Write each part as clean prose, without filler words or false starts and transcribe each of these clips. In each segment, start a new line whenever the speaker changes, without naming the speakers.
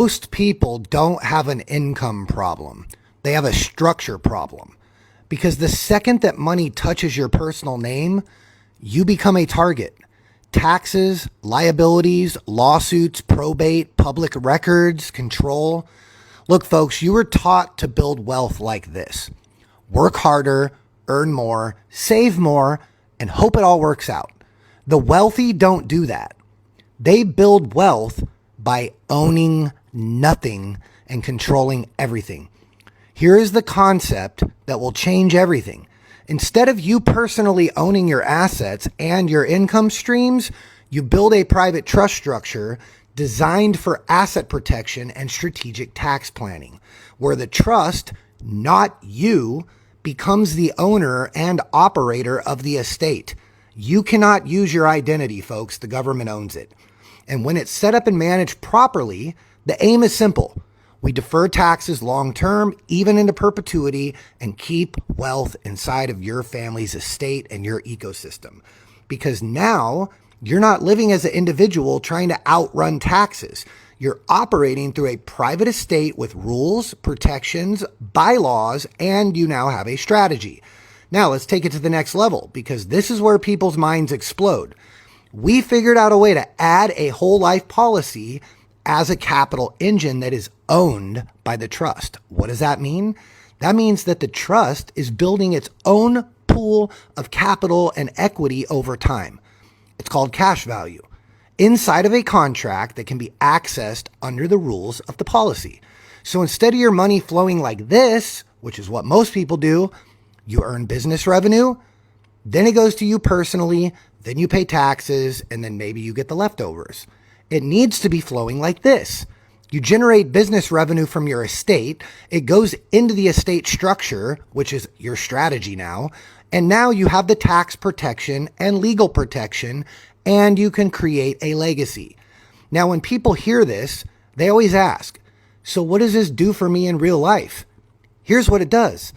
Most people don't have an income problem. They have a structure problem. Because the second that money touches your personal name, you become a target. Taxes, liabilities, lawsuits, probate, public records, control. Look, folks, you were taught to build wealth like this. Work harder, earn more, save more, and hope it all works out. The wealthy don't do that. They build wealth by owning nothing and controlling everything. Here is the concept that will change everything. Instead of you personally owning your assets and your income streams, you build a private trust structure designed for asset protection and strategic tax planning, where the trust, not you, becomes the owner and operator of the estate. You cannot use your identity, folks. The government owns it. And when it's set up and managed properly, the aim is simple. We defer taxes long term, even into perpetuity, and keep wealth inside of your family's estate and your ecosystem. Because now you're not living as an individual trying to outrun taxes. You're operating through a private estate with rules, protections, bylaws, and you now have a strategy. Now let's take it to the next level, because this is where people's minds explode. We figured out a way to add a whole life policy as a capital engine that is owned by the trust. What does that mean? That means that the trust is building its own pool of capital and equity over time. It's called cash value inside of a contract that can be accessed under the rules of the policy. So instead of your money flowing like this, which is what most people do, you earn business revenue, then it goes to you personally, then you pay taxes, and then maybe you get the leftovers. It needs to be flowing like this. You generate business revenue from your estate. It goes into the estate structure, which is your strategy now. And now you have the tax protection and legal protection, and you can create a legacy. Now, when people hear this, they always ask, so what does this do for me in real life? Here's what it does.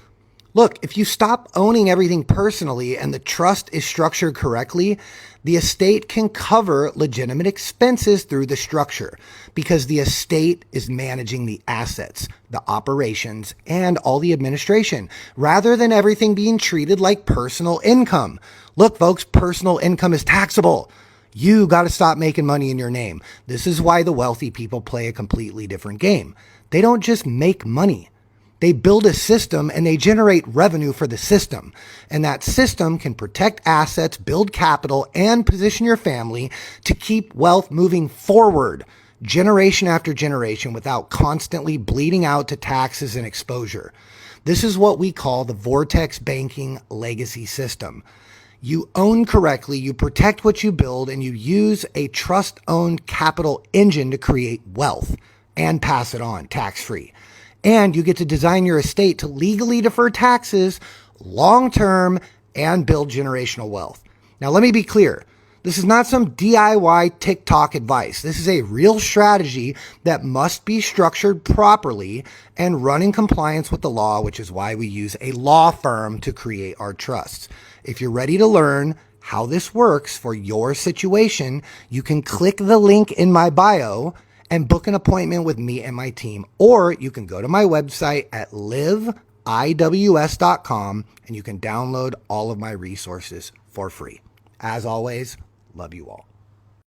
Look, if you stop owning everything personally and the trust is structured correctly, the estate can cover legitimate expenses through the structure because the estate is managing the assets, the operations, and all the administration, rather than everything being treated like personal income. Look, folks, personal income is taxable. You got to stop making money in your name. This is why the wealthy people play a completely different game. They don't just make money. They build a system and they generate revenue for the system. And that system can protect assets, build capital, and position your family to keep wealth moving forward generation after generation without constantly bleeding out to taxes and exposure. This is what we call the Vortex Banking Legacy System. You own correctly, you protect what you build, and you use a trust-owned capital engine to create wealth and pass it on tax-free. And you get to design your estate to legally defer taxes long-term and build generational wealth. Now, let me be clear. This is not some DIY TikTok advice. This is a real strategy that must be structured properly and run in compliance with the law, which is why we use a law firm to create our trusts. If you're ready to learn how this works for your situation, you can click the link in my bio and book an appointment with me and my team. Or you can go to my website at liveiws.com and you can download all of my resources for free. As always, love you all.